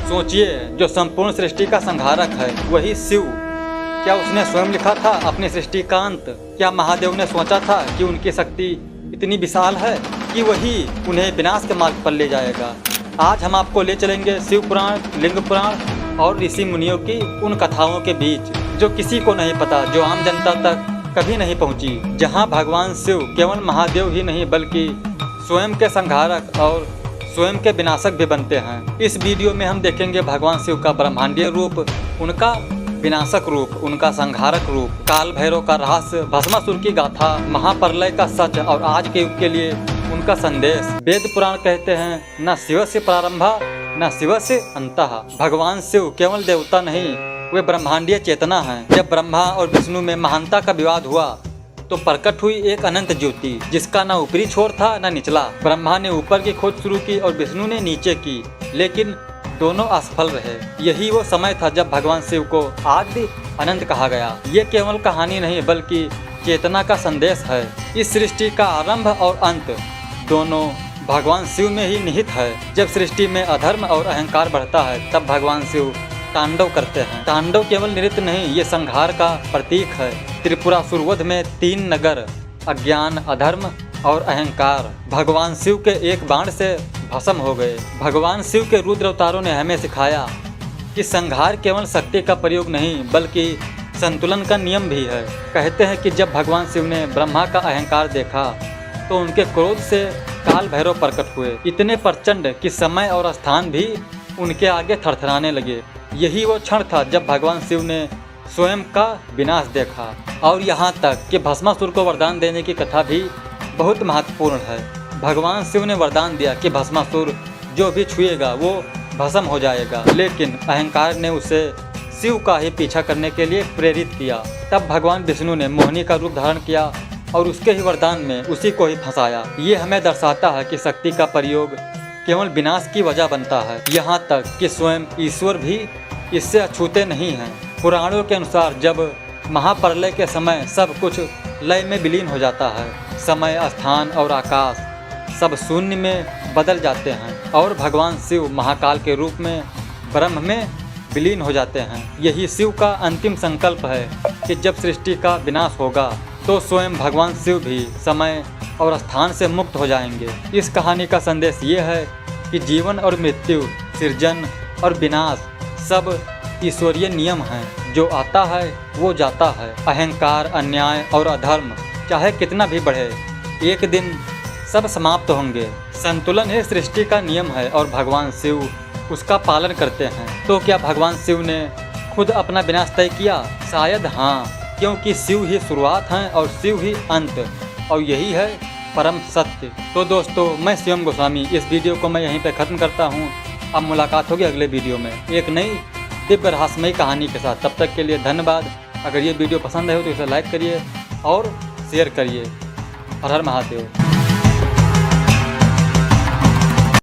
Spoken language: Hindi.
सोचिए, जो संपूर्ण सृष्टि का संहारक है वही शिव, क्या उसने स्वयं लिखा था अपनी सृष्टि का अंत? क्या महादेव ने सोचा था कि उनकी शक्ति इतनी विशाल है कि वही उन्हें विनाश के मार्ग पर ले जाएगा? आज हम आपको ले चलेंगे शिव पुराण, लिंग पुराण और ऋषि मुनियों की उन कथाओं के बीच जो किसी को नहीं पता, जो आम जनता तक कभी नहीं पहुंची, जहां भगवान शिव केवल महादेव ही नहीं बल्कि स्वयं के संहारक और स्वयं के विनाशक भी बनते हैं। इस वीडियो में हम देखेंगे भगवान शिव का ब्रह्मांडीय रूप, उनका विनाशक रूप, उनका संहारक रूप, काल भैरव का रहस्य, भस्मासुर की गाथा, महाप्रलय का सच और आज के युग के लिए उनका संदेश। वेद पुराण कहते हैं, न शिव से प्रारंभा न शिव से अंतः। भगवान शिव केवल देवता नहीं, वे ब्रह्मांडीय चेतना हैं। जब ब्रह्मा और विष्णु में महानता का विवाद हुआ तो प्रकट हुई एक अनंत ज्योति, जिसका न ऊपरी छोर था न निचला। ब्रह्मा ने ऊपर की खोज शुरू की और विष्णु ने नीचे की, लेकिन दोनों असफल रहे। यही वो समय था जब भगवान शिव को आदि अनंत कहा गया। ये केवल कहानी नहीं बल्कि चेतना का संदेश है। इस सृष्टि का आरंभ और अंत दोनों भगवान शिव में ही निहित है। जब सृष्टि में अधर्म और अहंकार बढ़ता है तब भगवान शिव तांडव करते हैं। तांडव केवल नृत्य नहीं, ये संहार का प्रतीक है। त्रिपुरासुरवध में 3 नगर, अज्ञान, अधर्म और अहंकार, भगवान शिव के एक बाण से भस्म हो गए। भगवान शिव के रुद्र अवतारों ने हमें सिखाया कि संहार केवल शक्ति का प्रयोग नहीं बल्कि संतुलन का नियम भी है। कहते हैं कि जब भगवान शिव ने ब्रह्मा का अहंकार देखा तो उनके क्रोध से काल भैरव प्रकट हुए, इतने प्रचंड कि समय और स्थान भी उनके आगे थरथराने लगे। यही वो क्षण था जब भगवान शिव ने स्वयं का विनाश देखा। और यहाँ तक कि भस्मासुर को वरदान देने की कथा भी बहुत महत्वपूर्ण है। भगवान शिव ने वरदान दिया कि भस्मासुर जो भी छुएगा वो भस्म हो जाएगा, लेकिन अहंकार ने उसे शिव का ही पीछा करने के लिए प्रेरित किया। तब भगवान विष्णु ने मोहिनी का रूप धारण किया और उसके ही वरदान में उसी को ही फंसाया। ये हमें दर्शाता है कि शक्ति का प्रयोग केवल विनाश की वजह बनता है। यहाँ तक कि स्वयं ईश्वर भी इससे अछूते नहीं हैं। पुराणों के अनुसार जब महाप्रलय के समय सब कुछ लय में विलीन हो जाता है, समय, स्थान और आकाश सब शून्य में बदल जाते हैं और भगवान शिव महाकाल के रूप में ब्रह्म में विलीन हो जाते हैं। यही शिव का अंतिम संकल्प है कि जब सृष्टि का विनाश होगा तो स्वयं भगवान शिव भी समय और स्थान से मुक्त हो जाएंगे। इस कहानी का संदेश ये है कि जीवन और मृत्यु, सृजन और विनाश सब ईश्वरीय नियम हैं। जो आता है वो जाता है। अहंकार, अन्याय और अधर्म चाहे कितना भी बढ़े, एक दिन सब समाप्त होंगे। संतुलन ही सृष्टि का नियम है और भगवान शिव उसका पालन करते हैं। तो क्या भगवान शिव ने खुद अपना विनाश तय किया? शायद हाँ, क्योंकि शिव ही शुरुआत है और शिव ही अंत, और यही है परम सत्य। तो दोस्तों, मैं शिवम गोस्वामी, इस वीडियो को मैं यहीं पे ख़त्म करता हूँ। अब मुलाकात होगी अगले वीडियो में एक नई दिव्य रहस्यमयी कहानी के साथ। तब तक के लिए धन्यवाद। अगर ये वीडियो पसंद आए हो तो इसे लाइक करिए और शेयर करिए। हर हर महादेव।